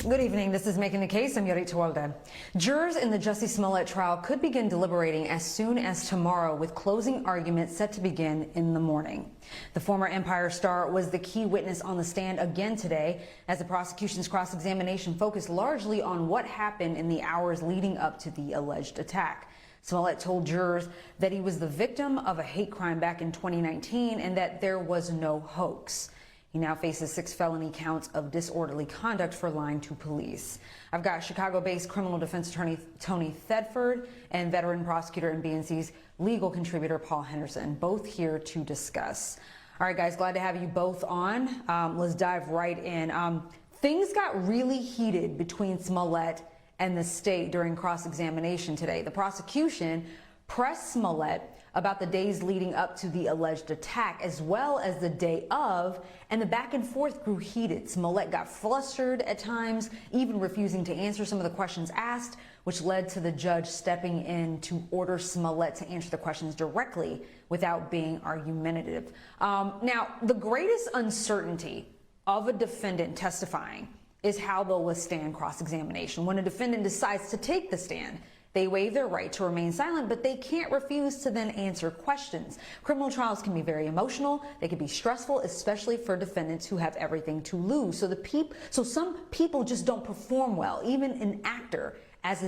Good evening. This is Making the Case. I'm Yodit Tewolde. Jurors in the Jussie Smollett trial could begin deliberating as soon as tomorrow, with closing arguments set to begin in the morning. The former Empire star was the key witness on the stand again today, as the prosecution's cross-examination focused largely on what happened in the hours leading up to the alleged attack. Smollett told jurors that he was the victim of a hate crime back in 2019 and that there was no hoax. He now faces 6 felony counts of disorderly conduct for lying to police. I've got Chicago-based criminal defense attorney Tony Thedford and veteran prosecutor and BNC's legal contributor Paul Henderson, both here to discuss. All right, guys, glad to have you both on. Let's dive right in. Things got really heated between Smollett and the state during cross-examination today. The prosecution pressed Smollett about the days leading up to the alleged attack, as well as the day of, and the back and forth grew heated. Smollett got flustered at times, even refusing to answer some of the questions asked, which led to the judge stepping in to order Smollett to answer the questions directly without being argumentative. Now, the greatest uncertainty of a defendant testifying is how they'll withstand cross-examination. When a defendant decides to take the stand, they waive their right to remain silent, but they can't refuse to then answer questions. Criminal trials can be very emotional. They can be stressful, especially for defendants who have everything to lose. So some people just don't perform well, even an actor, as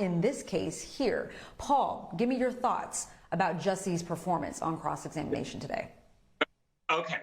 in this case here. Paul, give me your thoughts about Jussie's performance on cross-examination today. Okay,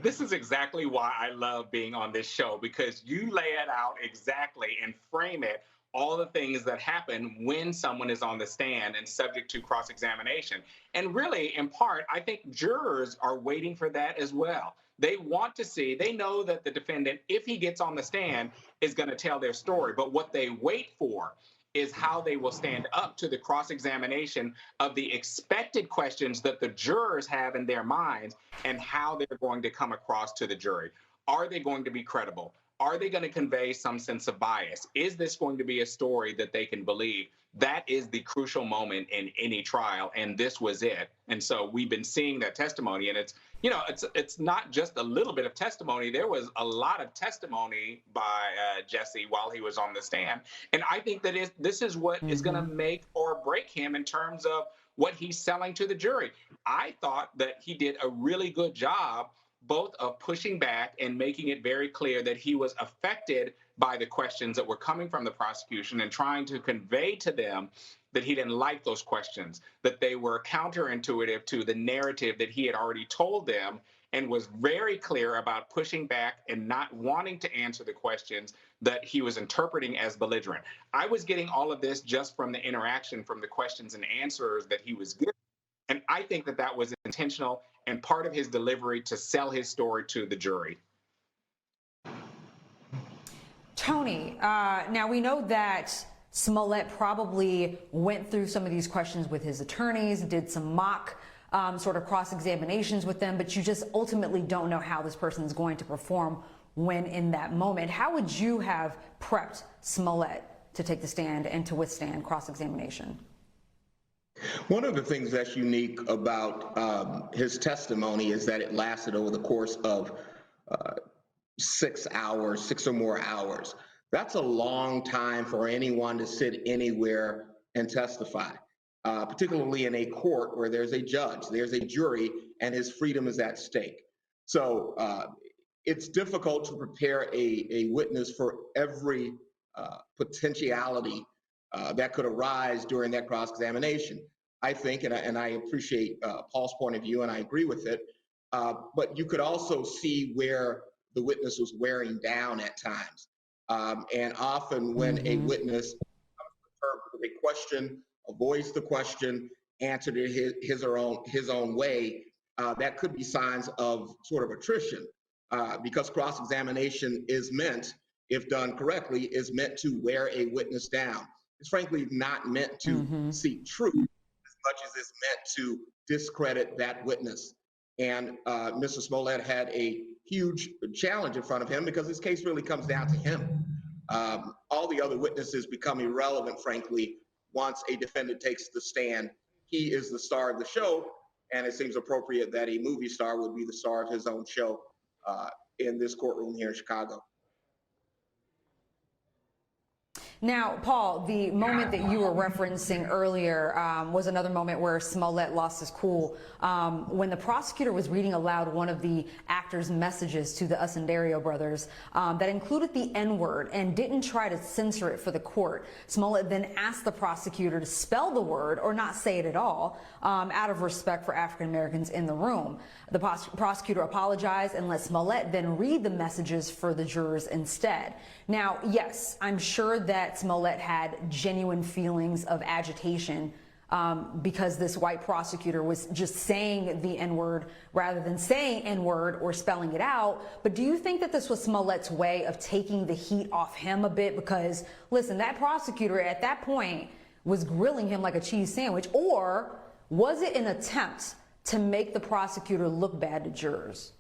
this is exactly why I love being on this show, because you lay it out exactly and frame it, all the things that happen when someone is on the stand and subject to cross-examination. And really, in part, I think jurors are waiting for that as well. They want to see, they know that the defendant, if he gets on the stand, is going to tell their story. But what they wait for is how they will stand up to the cross-examination of the expected questions that the jurors have in their minds and how they're going to come across to the jury. Are they going to be credible? Are they going to convey some sense of bias? Is this going to be a story that they can believe? That is the crucial moment in any trial, and this was it. And so we've been seeing that testimony, and it's not just a little bit of testimony. There was a lot of testimony by Jussie while he was on the stand, and I think that this is what is going to make or break him in terms of what he's selling to the jury. I thought that he did a really good job both of pushing back and making it very clear that he was affected by the questions that were coming from the prosecution and trying to convey to them that he didn't like those questions, that they were counterintuitive to the narrative that he had already told them, and was very clear about pushing back and not wanting to answer the questions that he was interpreting as belligerent. I was getting all of this just from the interaction, from the questions and answers that he was giving. And I think that that was intentional and part of his delivery to sell his story to the jury. Tony, now we know that Smollett probably went through some of these questions with his attorneys, did some mock sort of cross-examinations with them, but you just ultimately don't know how this person is going to perform when in that moment. How would you have prepped Smollett to take the stand and to withstand cross-examination? One of the things that's unique about his testimony is that it lasted over the course of 6 hours, 6 or more hours. That's a long time for anyone to sit anywhere and testify, particularly in a court where there's a judge, there's a jury, and his freedom is at stake. So it's difficult to prepare a witness for every potentiality that could arise during that cross-examination. I think, and I appreciate Paul's point of view, and I agree with it, but you could also see where the witness was wearing down at times. And often when a witness comes with a question, avoids the question, answered it his own way, that could be signs of sort of attrition, because cross-examination is meant, if done correctly, is meant to wear a witness down. It's frankly not meant to seek truth as much as it's meant to discredit that witness. And Mr. Smollett had a huge challenge in front of him because this case really comes down to him. All the other witnesses become irrelevant, frankly, once a defendant takes the stand. He is the star of the show, and it seems appropriate that a movie star would be the star of his own show in this courtroom here in Chicago. Now, Paul, the moment that you were referencing earlier was another moment where Smollett lost his cool. When the prosecutor was reading aloud one of the actor's messages to the Ascendario brothers that included the N-word and didn't try to censor it for the court, Smollett then asked the prosecutor to spell the word or not say it at all out of respect for African Americans in the room. The prosecutor apologized and let Smollett then read the messages for the jurors instead. Now, yes, I'm sure that Smollett had genuine feelings of agitation because this white prosecutor was just saying the N-word rather than saying N-word or spelling it out. But do you think that this was Smollett's way of taking the heat off him a bit? Because, listen, that prosecutor at that point was grilling him like a cheese sandwich. Or was it an attempt to make the prosecutor look bad to jurors?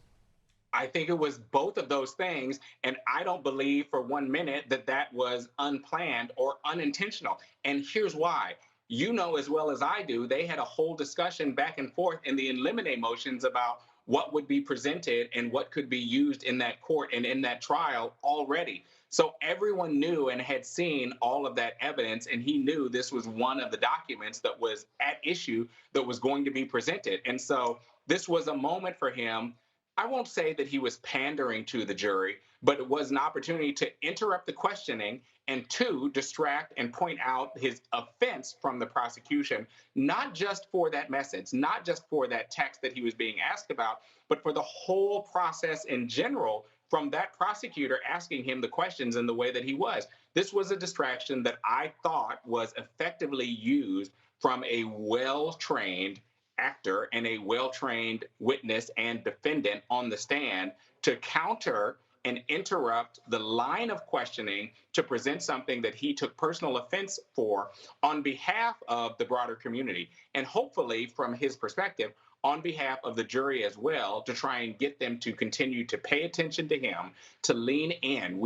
I think it was both of those things, and I don't believe for 1 minute that that was unplanned or unintentional. And here's why. You know as well as I do, they had a whole discussion back and forth in the in limine motions about what would be presented and what could be used in that court and in that trial already. So everyone knew and had seen all of that evidence, and he knew this was one of the documents that was at issue that was going to be presented. And so this was a moment for him. I won't say that he was pandering to the jury, but it was an opportunity to interrupt the questioning and to distract and point out his offense from the prosecution, not just for that message, not just for that text that he was being asked about, but for the whole process in general from that prosecutor asking him the questions in the way that he was. This was a distraction that I thought was effectively used from a well-trained actor and a well-trained witness and defendant on the stand to counter and interrupt the line of questioning to present something that he took personal offense for on behalf of the broader community. And hopefully, from his perspective, on behalf of the jury as well, to try and get them to continue to pay attention to him, to lean in.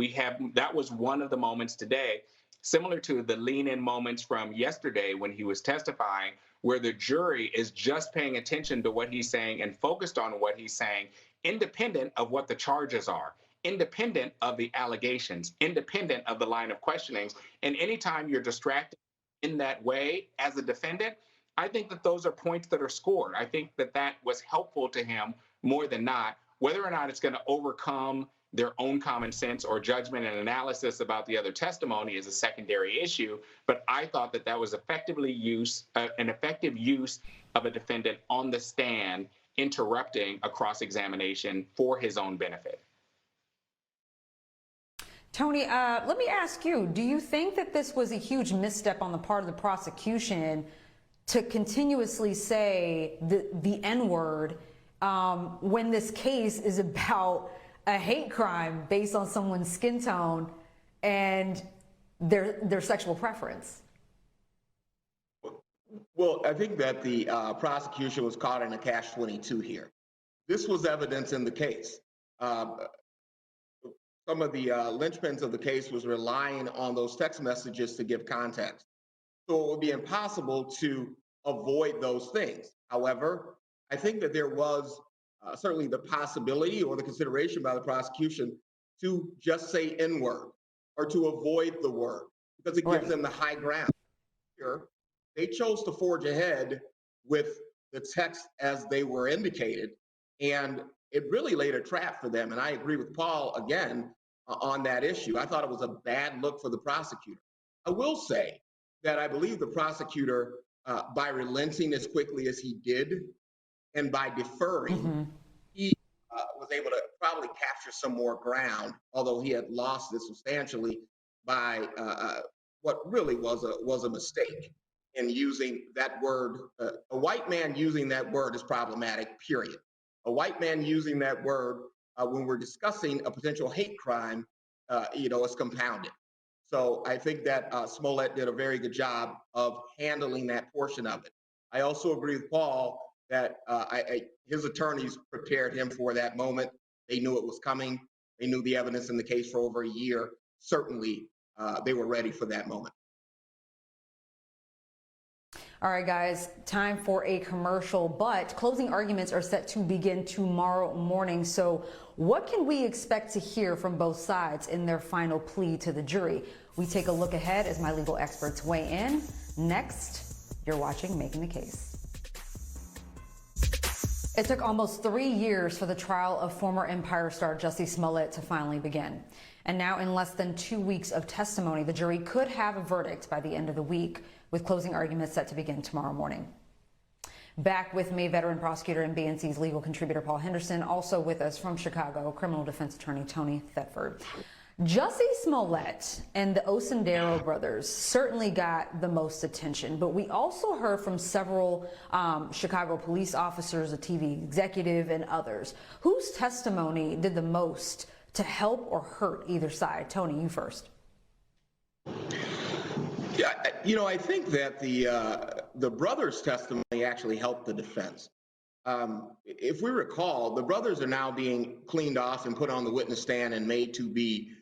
That was one of the moments today, similar to the lean in moments from yesterday when he was testifying, where the jury is just paying attention to what he's saying and focused on what he's saying, independent of what the charges are, independent of the allegations, independent of the line of questionings. And anytime you're distracted in that way as a defendant, I think that those are points that are scored. I think that that was helpful to him more than not. Whether or not it's going to overcome their own common sense or judgment and analysis about the other testimony is a secondary issue. But I thought that that was an effective use of a defendant on the stand interrupting a cross-examination for his own benefit. Tony, let me ask you, do you think that this was a huge misstep on the part of the prosecution to continuously say the N-word when this case is about a hate crime based on someone's skin tone and their sexual preference? Well, I think that the prosecution was caught in a catch-22 here. This was evidence in the case. Some of the linchpins of the case was relying on those text messages to give context. So it would be impossible to avoid those things. However, I think that there was certainly the possibility or the consideration by the prosecution to just say N-word or to avoid the word because it gives them the high ground. Here, they chose to forge ahead with the text as they were indicated, and it really laid a trap for them. And I agree with Paul again on that issue. I thought it was a bad look for the prosecutor. I will say that I believe the prosecutor, by relenting as quickly as he did, and by deferring, he was able to probably capture some more ground, although he had lost it substantially by what really was a mistake in using that word. A white man using that word is problematic, period. A white man using that word when we're discussing a potential hate crime, is compounded. So I think that Smollett did a very good job of handling that portion of it. I also agree with Paul that his attorneys prepared him for that moment. They knew it was coming. They knew the evidence in the case for over a year. Certainly, they were ready for that moment. All right, guys, time for a commercial, but closing arguments are set to begin tomorrow morning. So what can we expect to hear from both sides in their final plea to the jury? We take a look ahead as my legal experts weigh in. Next, you're watching Making the Case. It took almost 3 years for the trial of former Empire star Jussie Smollett to finally begin. And now, in less than 2 weeks of testimony, the jury could have a verdict by the end of the week, with closing arguments set to begin tomorrow morning. Back with me, veteran prosecutor and BNC's legal contributor Paul Henderson, also with us from Chicago, criminal defense attorney Tony Thedford. Jussie Smollett and the Osendero brothers certainly got the most attention, but we also heard from several Chicago police officers, a TV executive, and others. Whose testimony did the most to help or hurt either side? Tony, you first. Yeah, I think that the brothers' testimony actually helped the defense. If we recall, the brothers are now being cleaned off and put on the witness stand and made to be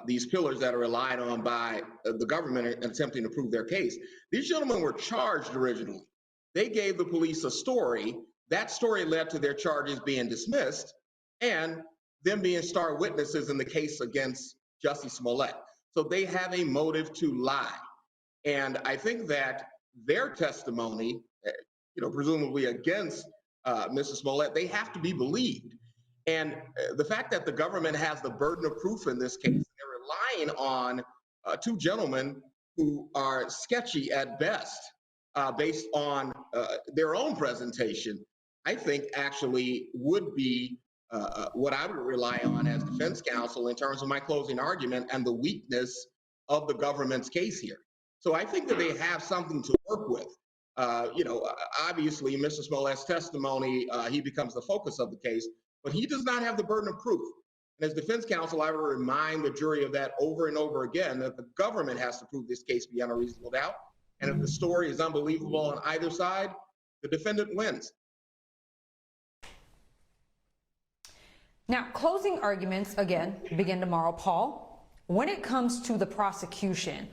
these pillars that are relied on by the government in attempting to prove their case. These gentlemen were charged originally. They gave the police a story. That story led to their charges being dismissed and them being star witnesses in the case against Jussie Smollett. So they have a motive to lie. And I think that their testimony, presumably against Mrs. Smollett, they have to be believed. And the fact that the government has the burden of proof in this case, they're relying on two gentlemen who are sketchy at best based on their own presentation, I think actually would be what I would rely on as defense counsel in terms of my closing argument and the weakness of the government's case here. So I think that they have something to work with. Obviously, Mr. Smollett's testimony, he becomes the focus of the case, but he does not have the burden of proof. And as defense counsel, I will remind the jury of that over and over again, that the government has to prove this case beyond a reasonable doubt. And if the story is unbelievable on either side, the defendant wins. Now, closing arguments, again, begin tomorrow. Paul, when it comes to the prosecution,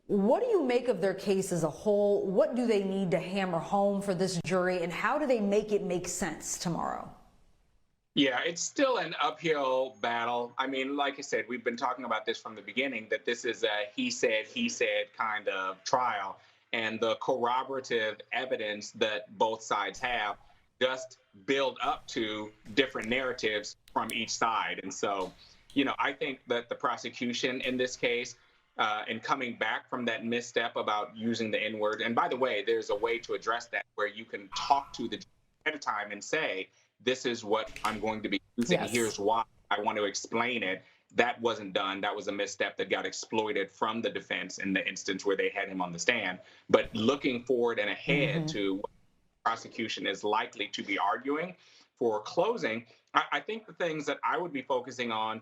what do you make of their case as a whole? What do they need to hammer home for this jury, and how do they make it make sense tomorrow? Yeah, it's still an uphill battle. I mean, like I said, we've been talking about this from the beginning, that this is a he said kind of trial. And the corroborative evidence that both sides have just build up to different narratives from each side. And so, I think that the prosecution in this case, and coming back from that misstep about using the N-word, and by the way, there's a way to address that where you can talk to the jury ahead of time and say, this is what I'm going to be using. Yes. Here's why I want to explain it. That wasn't done. That was a misstep that got exploited from the defense in the instance where they had him on the stand. But looking forward and ahead to what the prosecution is likely to be arguing for closing, I think the things that I would be focusing on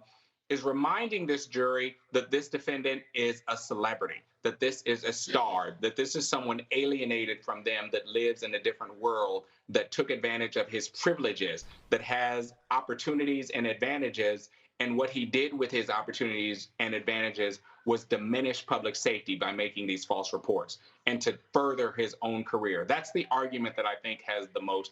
is reminding this jury that this defendant is a celebrity, that this is a star, that this is someone alienated from them, that lives in a different world, that took advantage of his privileges, that has opportunities and advantages. And what he did with his opportunities and advantages was diminish public safety by making these false reports and to further his own career. That's the argument that I think has the most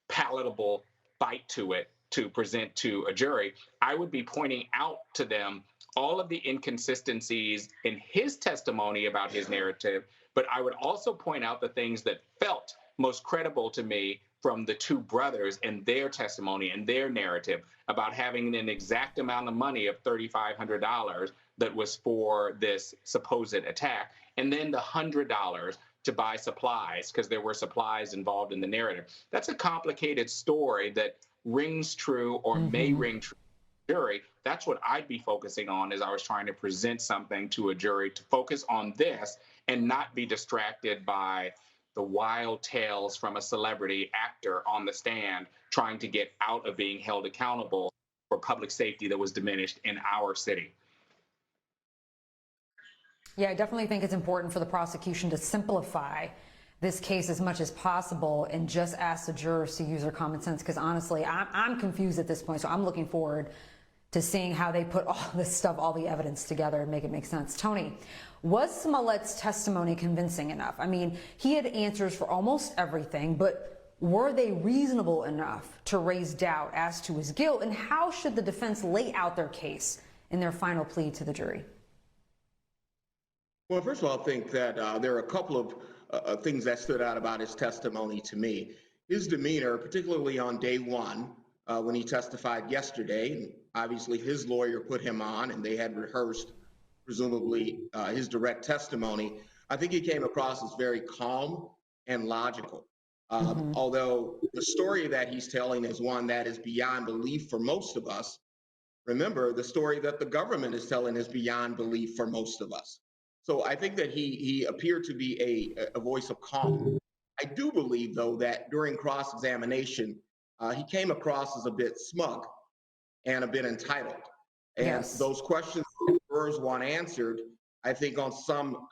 palatable bite to it to present to a jury. I would be pointing out to them all of the inconsistencies in his testimony about his narrative, but I would also point out the things that felt most credible to me from the two brothers and their testimony and their narrative about having an exact amount of money of $3,500 that was for this supposed attack, and then the $100 to buy supplies because there were supplies involved in the narrative. That's a complicated story that rings true or may ring true to the jury. That's what I'd be focusing on as I was trying to present something to a jury, to focus on this and not be distracted by the wild tales from a celebrity actor on the stand trying to get out of being held accountable for public safety that was diminished in our city. Yeah, I definitely think it's important for the prosecution to simplify this case as much as possible and just ask the jurors to use their common sense, because honestly, I'm confused at this point. So I'm looking forward to seeing how they put all this stuff, all the evidence together and make it make sense. Tony, was Smollett's testimony convincing enough? I mean, he had answers for almost everything, but were they reasonable enough to raise doubt as to his guilt? And how should the defense lay out their case in their final plea to the jury? Well, first of all, I think that there are a couple of things that stood out about his testimony to me. His demeanor, particularly on day one, when he testified yesterday, and obviously his lawyer put him on and they had rehearsed, presumably, his direct testimony. I think he came across as very calm and logical. Although the story that he's telling is one that is beyond belief for most of us. Remember, the story that the government is telling is beyond belief for most of us. So I think that he appeared to be a voice of calm. I do believe, though, that during cross-examination, he came across as a bit smug and a bit entitled. And Yes. those questions that jurors want answered, I think on some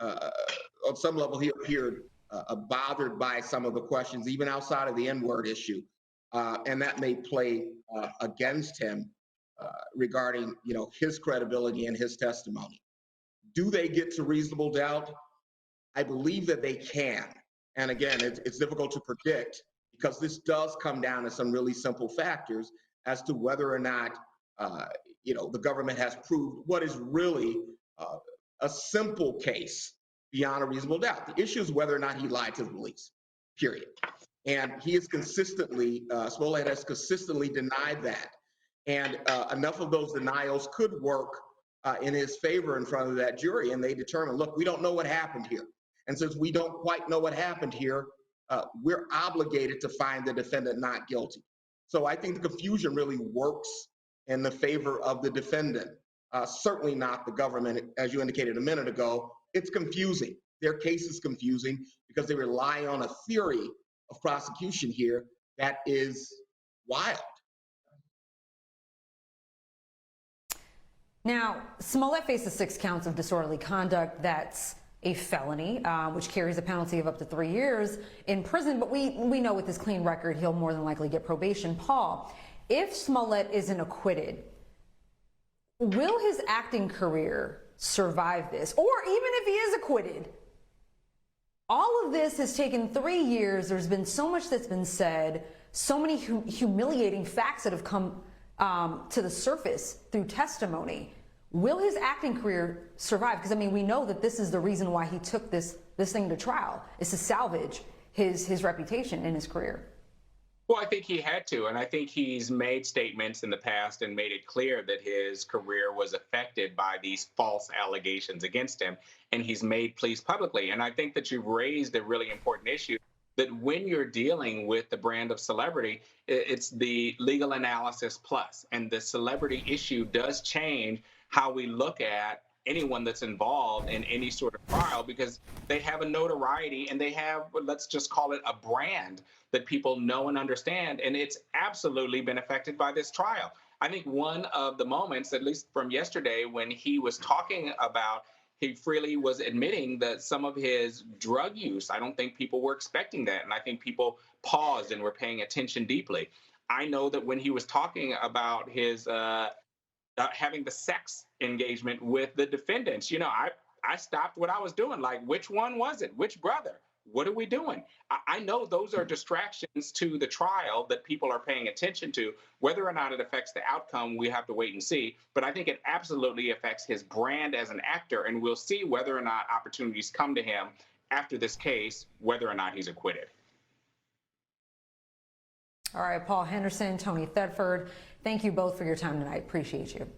level he appeared bothered by some of the questions, even outside of the N-word issue. And that may play against him regarding, his credibility and his testimony. Do they get to reasonable doubt? I believe that they can. And again, it's difficult to predict because this does come down to some really simple factors as to whether or not, the government has proved what is really a simple case beyond a reasonable doubt. The issue is whether or not he lied to the police, period. And he is Smollett has consistently denied that. And enough of those denials could work in his favor in front of that jury, and they determine, look, we don't know what happened here. And since we don't quite know what happened here, we're obligated to find the defendant not guilty. So I think the confusion really works in the favor of the defendant, certainly not the government. As you indicated a minute ago, it's confusing. Their case is confusing because they rely on a theory of prosecution here that is wild. Now, Smollett faces 6 counts of disorderly conduct. That's a felony, which carries a penalty of up to 3 years in prison. But we know with his clean record, he'll more than likely get probation. Paul, if Smollett isn't acquitted, will his acting career survive this? Or even if he is acquitted, all of this has taken 3 years. There's been so much that's been said, so many humiliating facts that have come to the surface through testimony. Will his acting career survive? Because, I mean, we know that this is the reason why he took this thing to trial, is to salvage his reputation in his career. Well, I think he had to, and I think he's made statements in the past and made it clear that his career was affected by these false allegations against him, and he's made pleas publicly. And I think that you've raised a really important issue, that when you're dealing with the brand of celebrity, it's the legal analysis plus, and the celebrity issue does change how we look at anyone that's involved in any sort of trial, because they have a notoriety and they have, let's just call it a brand that people know and understand. And it's absolutely been affected by this trial. I think one of the moments, at least from yesterday, when he was talking about, he freely was admitting that some of his drug use, I don't think people were expecting that. And I think people paused and were paying attention deeply. I know that when he was talking about his having the sex engagement with the defendants, I stopped what I was doing. Like, which one was it? Which brother? What are we doing? I know those are distractions to the trial that people are paying attention to. Whether or not it affects the outcome, we have to wait and see. But I think it absolutely affects his brand as an actor, and we'll see whether or not opportunities come to him after this case, whether or not he's acquitted. All right, Paul Henderson, Tony Thedford, thank you both for your time tonight. Appreciate you.